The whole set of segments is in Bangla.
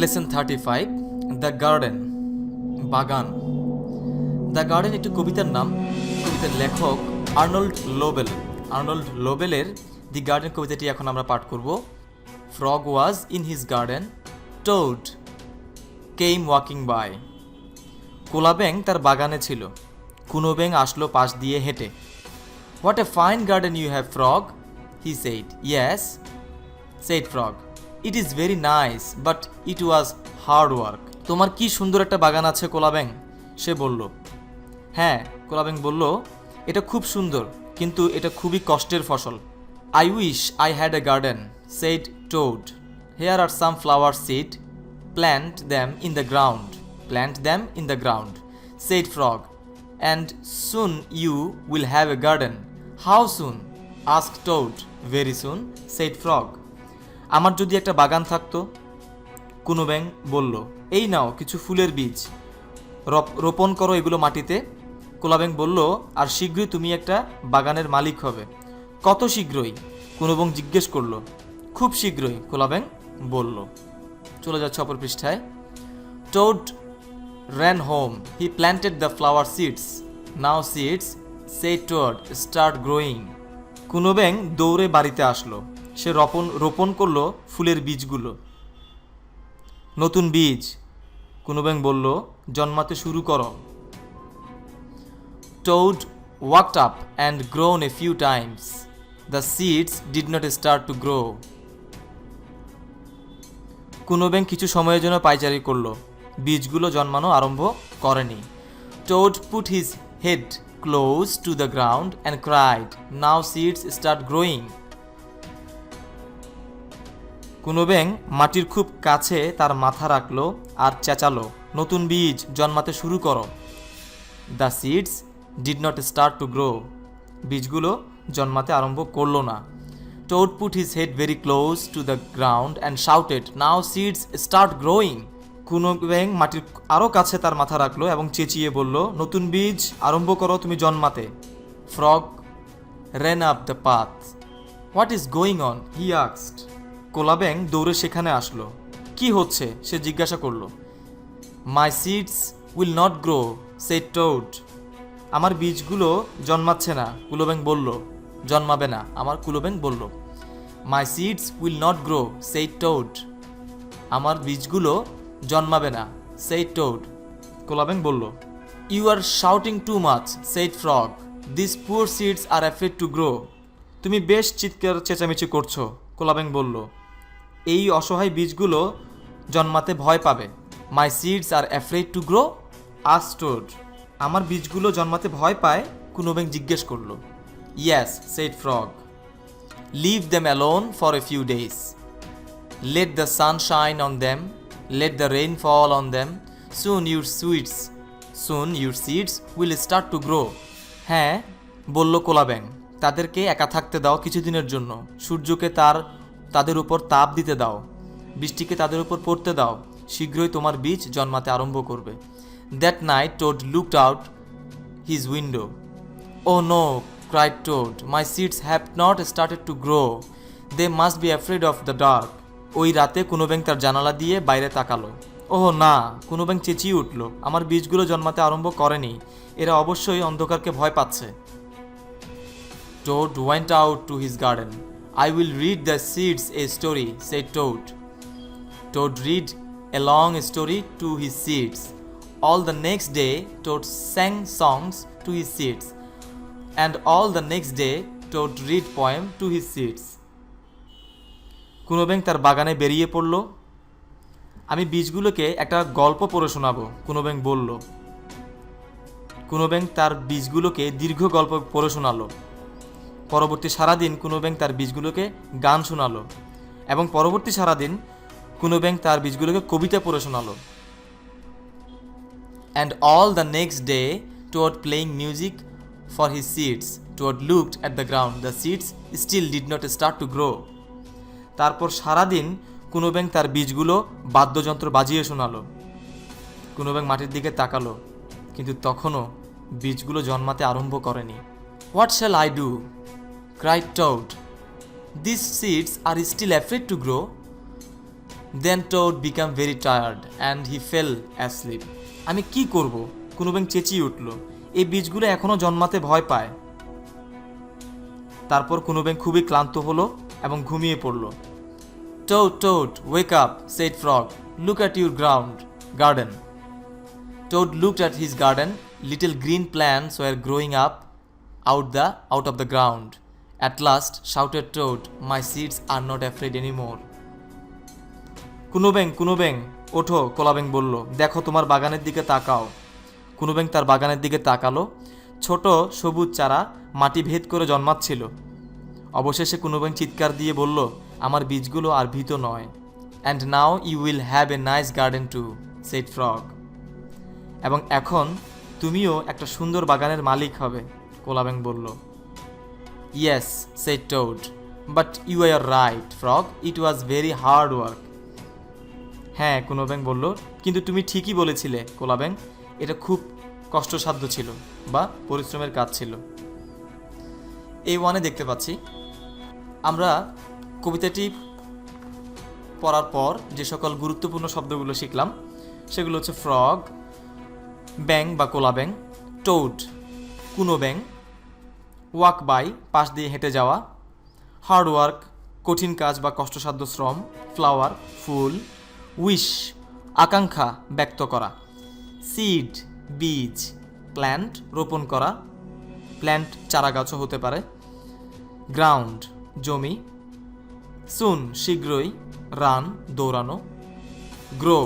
লেসন 35 দ্য গার্ডেন বাগান। দ্য গার্ডেন একটি কবিতার নাম। কবিতার লেখক আর্নল্ড লোবেলের দি গার্ডেন কবিতাটি এখন আমরা পাঠ করব। Frog was in his garden, toad came walking by. কোলা ব্যাঙ তার বাগানে ছিল, কুনো ব্যাঙ আসলো পাশ দিয়ে হেঁটে। What a fine garden you have, frog, he said. Yes, said frog, it is very nice, but it was hard work. তোমার কি সুন্দর একটা বাগান আছে কোলা ব্যাঙ, সে বলল। হ্যাঁ, কোলা ব্যাঙ বলল, এটা খুব সুন্দর, কিন্তু এটা খুবই কষ্টের ফসল। I wish I had a garden, said toad. Here are some flower seed, plant them in the ground, said frog, and soon you will have a garden. How soon, asked toad. Very soon, said frog. আমার যদি একটা বাগান থাকতো, কুনো ব্যাঙ বলল। এই নাও কিছু ফুলের বীজ, রোপণ করো এগুলো মাটিতে। কোলা ব্যাঙ বলল, আর শীঘ্রই তুমি একটা বাগানের মালিক হবে। কত শীঘ্রই, কুনো ব্যাঙ জিজ্ঞেস করলো। খুব শীঘ্রই, কোলা ব্যাঙ বলল। চলে যাচ্ছে অপর পৃষ্ঠায়। Towed ran home. He planted the flower seeds. Now seeds, said Toad, start growing. কুনো ব্যাঙ দৌড়ে বাড়িতে আসলো। সে রোপণ করলো ফুলের বীজগুলো। নতুন বীজ, কুনো ব্যাঙ বলল, জন্মাতে শুরু করো। Toad walked up and grown a few times. The seeds did not start to grow. কুনো ব্যাঙ কিছু সময়ের জন্য পায়চারি করলো, বীজগুলো জন্মানো আরম্ভ করেনি। Toad put his head close to the ground and cried, now seeds start growing. কুনো ব্যাঙ মাটির খুব কাছে তার মাথা রাখলো আর চেঁচালো, নতুন বীজ জন্মাতে শুরু করো। The seeds did not start to grow. বীজগুলো জন্মাতে আরম্ভ করলো না। Toad put his head very close to the ground and shouted, now seeds start growing. কুনো ব্যাঙ মাটির আরও কাছে তার মাথা রাখলো এবং চেঁচিয়ে বলল, নতুন বীজ আরম্ভ করো তুমি জন্মাতে। Frog ran up the path. What is going on? he asked. কোলা ব্যাঙ দৌড়ে সেখানে আসলো। কি হচ্ছে, সে জিজ্ঞাসা করলো। My seeds will not grow, said Toad. আমার বীজগুলো জন্মাচ্ছে না, কুলো ব্যাঙ বলল। জন্মাবে না, কুলো ব্যাঙ বলল। My seeds will not grow, said Toad. আমার বীজগুলো জন্মাবে না, said Toad. কোলা ব্যাঙ বলল। You are shouting too much, said Frog. These poor seeds are afraid to grow. তুমি বেশ চিৎকার চেঁচামেচি করছো, কোলা ব্যাঙ বলল। এই অসহায় বীজগুলো জন্মাতে ভয় পাবে। My seeds are afraid to grow, asked Toad. আমার বীজগুলো জন্মাতে ভয় পায়, কুনো ব্যাঙ জিজ্ঞেস করলো। Yes, said Frog. Leave them alone for a few days. Let the sun shine on them. Let the rain fall on them. Soon your seeds will start to grow. হ্যাঁ, বলল কোলা ব্যাঙ, তাদেরকে একা থাকতে দাও কিছুদিনের জন্য। সূর্যকে তাদের উপর তাপ দিতে দাও, বৃষ্টিকে তাদের উপর পড়তে দাও। শীঘ্রই তোমার বীজ জন্মাতে আরম্ভ করবে। That night Toad looked out his window. Oh no, cried Toad. My seeds have not started to grow. They must be afraid of the dark. ওই রাতে কুনো ব্যাঙ তার জানালা দিয়ে বাইরে তাকালো। ওহ না, কুনো ব্যাঙ চেঁচিয়ে উঠল, আমার বীজগুলো জন্মাতে আরম্ভ করেনি, এরা অবশ্যই অন্ধকারকে ভয় পাচ্ছে। Toad went out to his garden. I will read the seeds a story, said Toad. Toad read a long story to his seeds. All the next day Toad sang songs to his seeds. And all the next day Toad read poem to his seeds. কুনো ব্যাঙ তার বাগানে বেরিয়ে পড়ল। আমি বীজগুলোকে একটা গল্প পড়ে শোনাবো, কুনো ব্যাঙ বলল। কুনো ব্যাঙ তার বীজগুলোকে দীর্ঘ গল্প পড়ে শোনালো। পরবর্তী সারাদিন কুনো ব্যাঙ তার বীজগুলোকে গান শোনালো এবং পরবর্তী সারাদিন কুনো ব্যাঙ তার বীজগুলোকে কবিতা পড়ে শোনালো। And all the next day Toad playing music for his seeds. Toad looked at the ground. The seeds still did not start to grow. তারপর সারাদিন কুনো ব্যাঙ তার বীজগুলো বাদ্যযন্ত্র বাজিয়ে শোনালো। কুনো ব্যাঙ মাটির দিকে তাকালো, কিন্তু তখনও বীজগুলো জন্মাতে আরম্ভ করেনি। What shall I do? cried Toad. These seeds are still afraid to grow. Then Toad became very tired and he fell asleep. আমি কি করব? কুনুবেং চেঁচিয়ে উঠল। এই বীজগুলো এখনো জন্মাতে ভয় পায়। তারপর কুনুবেং খুবই ক্লান্ত হলো এবং ঘুমিয়ে পড়ল। Toad, Toad, wake up, said Frog. Look at your garden. Toad looked at his garden. Little green plants were growing up out of the ground. At last, shouted Toad, my seeds are not afraid anymore. কুনুবেং, কুনুবেং, ওঠো, কোলাবেং বলল। দেখো তোমার বাগানের দিকে তাকাও। কুনুবেং তার বাগানের দিকে তাকালো। ছোট সবুজ চারা মাটি ভেদ করে জন্মাচ্ছিল। অবশেষে কুনুবেং চিৎকার দিয়ে বলল, আমার বীজগুলো আর ভীত নয়। And now you will have a nice garden too, said frog. এবং এখন তুমিও একটা সুন্দর বাগানের মালিক হবে, কোলাবেং বলল। Yes, said toad, but you are right frog, it was very hard work. হ্যাঁ, কুনুবেং বলল, কিন্তু তুমি ঠিকই বলেছিলে কোলাবেং, এটা খুব কষ্টসাধ্য ছিল বা পরিশ্রমের কাজ ছিল। এই ওয়ানে দেখতে পাচ্ছি আমরা কবিতাটি পড়ার পর যে সকল গুরুত্বপূর্ণ শব্দগুলো শিখলাম সেগুলো হচ্ছে ফ্রগ, ব্যাং বা কোলাব্যাং, টোড কুনোব্যাং, ওয়াক বাই পাশ দিয়ে হেঁটে যাওয়া, হার্ড ওয়ার্ক কঠিন কাজ বা কষ্টসাধ্য শ্রম, ফ্লাওয়ার ফুল, উইশ আকাঙ্ক্ষা ব্যক্ত করা, সিড বীজ, প্ল্যান্ট রোপণ করা, প্ল্যান্ট চারা গাছও হতে পারে, গ্রাউন্ড জমি, সুন শীঘ্রই, রান দৌড়ানো, গ্রো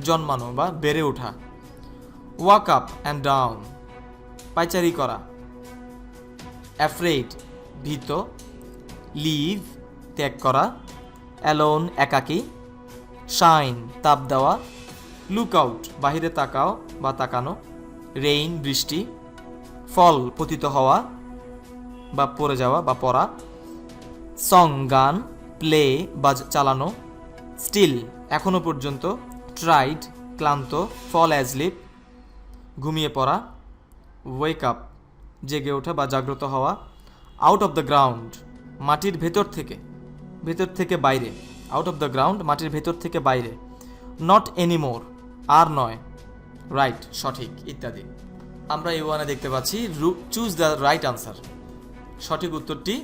জন্মানো বা বেড়ে ওঠা, ওয়াক আপ অ্যান্ড ডাউন পাইচারি করা, অ্যাফ্রেড ভীত, লিভ ত্যাগ করা, অ্যালোন একাকী, শাইন তাপ দেওয়া, লুক আউট বাহিরে তাকাও বা তাকানো, রেইন বৃষ্টি, ফল পতিত হওয়া বা পড়ে যাওয়া বা পড়া, সং গান, প্লে বা চালানো, স্টিল এখনো পর্যন্ত, ট্রাইড ক্লান্ত, ফল অ্যাজলিপ ঘুমিয়ে পড়া, ওয়েক আপ জেগে ওঠা বা জাগ্রত হওয়া, আউট অফ দ্য গ্রাউন্ড মাটির ভেতর থেকে বাইরে, আউট অফ দ্য গ্রাউন্ড মাটির ভেতর থেকে বাইরে, নট এনিমোর আর নয়, রাইট সঠিক ইত্যাদি। আমরা এই ওয়ানে দেখতে পাচ্ছি চুজ দ্য রাইট আনসার, সঠিক উত্তরটি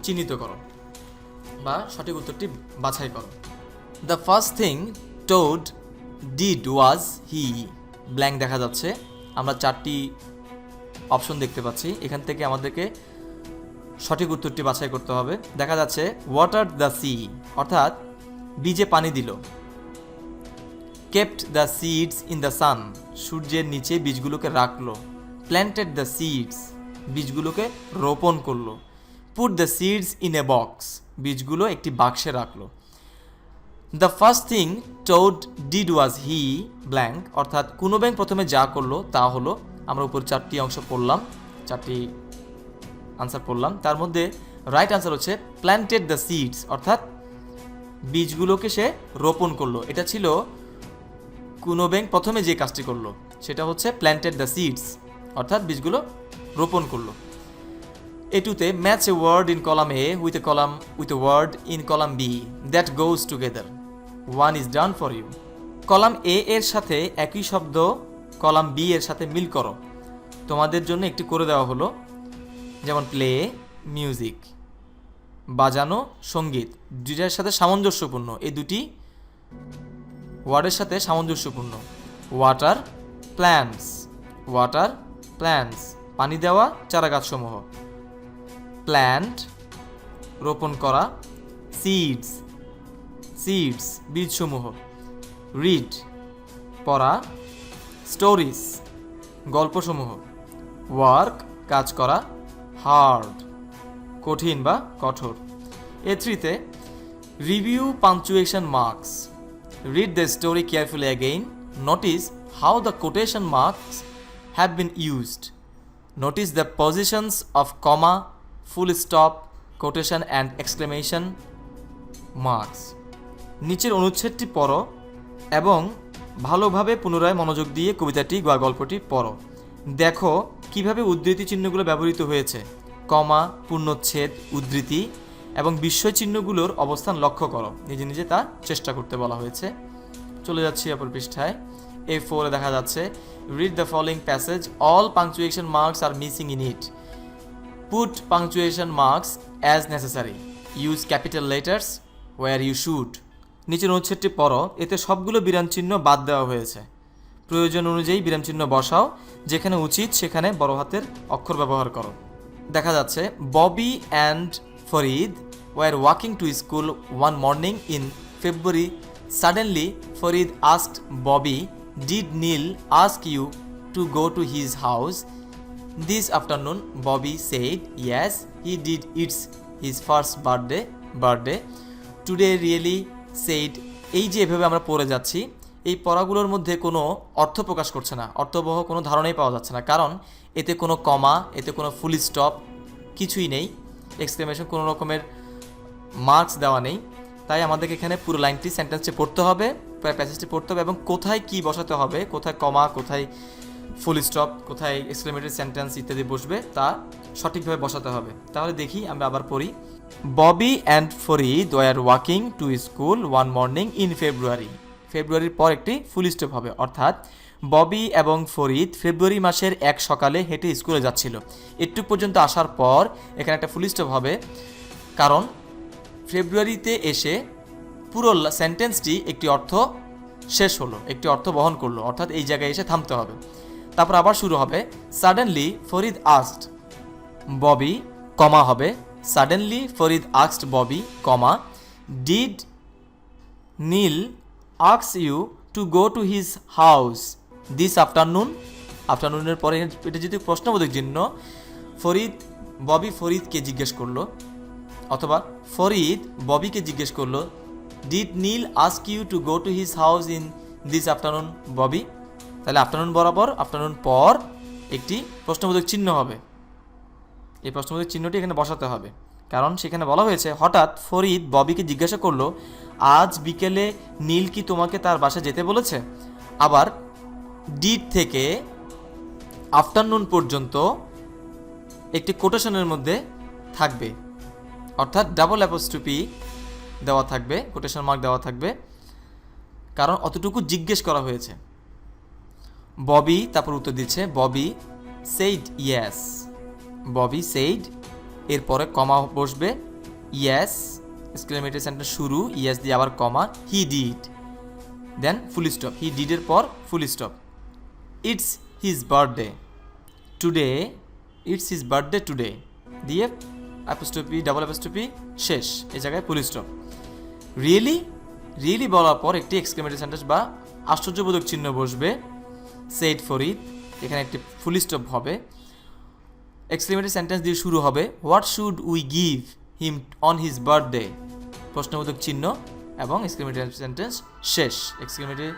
চিহ্নিত করো বা সঠিক উত্তরটি বাছাই করো। The first thing towed did was he blank দেখা যাচ্ছে, আমরা 4টি অপশন দেখতে পাচ্ছি, এখান থেকে আমাদেরকে সঠিক উত্তরটি বাছাই করতে হবে। দেখা যাচ্ছে ওয়াটার দ্য সি অর্থাৎ বীজে পানি দিল, kept the seeds in the sun সূর্যের নিচে বীজগুলোকে রাখলো, প্ল্যান্টেড দ্য সিডস বীজগুলোকে রোপণ করলো, put the seeds in a box বীজগুলো একটি বাক্সে রাখলো। The first thing towed did was he blank অর্থাৎ কুনোব্যাং প্রথমে যা করলো তা হলো, আমরা উপর 4টি অংশ পড়লাম, 4টি আনসার পড়লাম, তার মধ্যে রাইট আনসার হচ্ছে প্ল্যান্টেড দ্য সিডস অর্থাৎ বীজগুলোকে সে রোপণ করলো। এটা ছিল কুনোব্যাং প্রথমে যে কাজটি করলো সেটা হচ্ছে প্ল্যান্টেড দ্য সিডস অর্থাৎ বীজগুলো রোপণ করলো। এটুতে match a word in column A with a word in column B that goes together, one is done for you. Column A এর সাথে একই শব্দ কলাম বি এর সাথে মিল করো, তোমাদের জন্য একটি করে দেওয়া হলো, যেমন প্লে মিউজিক বাজানো সঙ্গীত, দুইটার সাথে সামঞ্জস্যপূর্ণ, এই দুটি ওয়ার্ডের সাথে সামঞ্জস্যপূর্ণ। ওয়াটার প্ল্যান্টস পানি দেওয়া চারা গাছসমূহ, প্ল্যান্ট রোপণ করা, সিডস বীজসমূহ, রিড পড়া, স্টোরিজ গল্পসমূহ, ওয়ার্ক কাজ করা, হার্ড কঠিন বা কঠোর। এ3তে review punctuation marks, read the story carefully again, notice how the quotation marks have been used, notice the positions of comma, full stop, quotation and exclamation marks। নিচের অনুচ্ছেদটি পড়ো এবং ভালোভাবে পুনরায় মনোযোগ দিয়ে কবিতাটি বা গল্পটি পড়ো, দেখো কিভাবে উদ্ধৃতি চিহ্নগুলো ব্যবহৃত হয়েছে, কমা পূর্ণচ্ছেদ উদ্ধৃতি এবং বিস্ময় চিহ্নগুলোর অবস্থান লক্ষ্য করো। নিজে নিজে তা চেষ্টা করতে বলা হয়েছে। চলে যাচ্ছি অপর পৃষ্ঠায়। A4 এ দেখা যাচ্ছে read the following passage, all punctuation marks are missing in it, put punctuation marks as necessary, use capital letters where you should. নিচের অনুচ্ছেদটি পড়ো, এতে সবগুলো বিরাম চিহ্ন বাদ দেওয়া হয়েছে। প্রয়োজন অনুযায়ী বিরাম চিহ্ন বসাও, যেখানে উচিত সেখানে বড় হাতের অক্ষর ব্যবহার করো। দেখা যাচ্ছে Bobby and Farid were walking to school one morning in February. Suddenly Farid asked Bobby, did Neil ask you to go to his house this afternoon? Bobby said yes he did, it's his first birthday today really said. এই যে এভাবে আমরা পড়ে যাচ্ছি, এই পড়াগুলোর মধ্যে কোনো অর্থ প্রকাশ করছে না, অর্থবহ কোনো ধারণাই পাওয়া যাচ্ছে না, কারণ এতে কোনো কমা, এতে কোনো ফুল স্টপ কিছুই নেই, এক্সক্লেমেশন কোনো রকমের মার্কস দেওয়া নেই। তাই আমাদেরকে এখানে পুরো লাইনটি সেন্টেন্সটি পড়তে হবে, প্যাসেজটি পড়তে হবে এবং কোথায় কি বসাতে হবে, কোথায় কমা, কোথায় ফুল স্টপ, কোথায় এক্সক্লেমেটরি সেন্টেন্স ইত্যাদি বসবে তা সঠিকভাবে বসাতে হবে। তাহলে দেখি আমরা আবার পড়ি। Bobby and Farid were walking to school one morning in ফেব্রুয়ারি। ফেব্রুয়ারির পর একটি ফুল স্টপ হবে, অর্থাৎ ববি এবং ফরিদ ফেব্রুয়ারি মাসের এক সকালে হেঁটে স্কুলে যাচ্ছিল। একটু পর্যন্ত আসার পর এখানে একটা ফুল স্টপ হবে, কারণ ফেব্রুয়ারিতে এসে পুরো সেন্টেন্সটি একটি অর্থ শেষ হলো, একটি অর্থ বহন করলো, অর্থাৎ এই জায়গায় এসে থামতে হবে। তারপর আবার শুরু হবে suddenly Farid asked Bobby, comma হবে suddenly Farid asked Bobby, comma did Neil ask you to go to his house this afternoon? আফটারনুনের পরে এটা যদি প্রশ্নবোধক চিহ্ন, ববি ফরিদকে জিজ্ঞেস করলো, অথবা ফরিদ ববিকে জিজ্ঞেস করলো did Neil ask you to go to his house in this afternoon Bobby? তাহলে আফটারনুন বরাবর আফটারনুন পর একটি প্রশ্নবোধক চিহ্ন হবে। এই প্রশ্নবোধক চিহ্নটি এখানে বসাতে হবে, কারণ সেখানে বলা হয়েছে হঠাৎ ফরিদ ববিকে জিজ্ঞাসা করলো, আজ বিকেলে নীল কি তোমাকে তার বাসায় যেতে বলেছে? আবার ডিড থেকে আফটারনুন পর্যন্ত একটি কোটেশনের মধ্যে থাকবে, অর্থাৎ ডাবল অ্যাপোস্ট্রফি দেওয়া থাকবে, কোটেশন মার্ক দেওয়া থাকবে, কারণ অতটুকু জিজ্ঞেস করা হয়েছে। ববি তারপর উত্তর দিচ্ছে Bobby said yes, Bobby said, এরপরে কমা বসবে, ইয়েস এক্সক্লেমেটরি সেন্টেন্স শুরু, ইয়েস দিয়ে আবার কমা, he did, then full stop, হি ডিডের পর full stop. It's his birthday today, it's his birthday today দিয়ে অ্যাপোস্ট্রফি ডাবল অ্যাপোস্ট্রফি শেষ, এই জায়গায় ফুল স্টপ। রিয়েলি বলার পর একটি এক্সক্লেমেটরি সেন্টেন্স বা আশ্চর্যবোধক চিহ্ন বসবে, সেইড ফরিদ, এখানে একটি ফুল স্টপ হবে। এক্সক্লেমেটরি সেন্টেন্স দিয়ে শুরু হবে, what should we give him on his birthday? প্রশ্নবোধক চিহ্ন এবং এক্সক্লেমেটরি সেন্টেন্স শেষ। এক্সক্লেমেটরি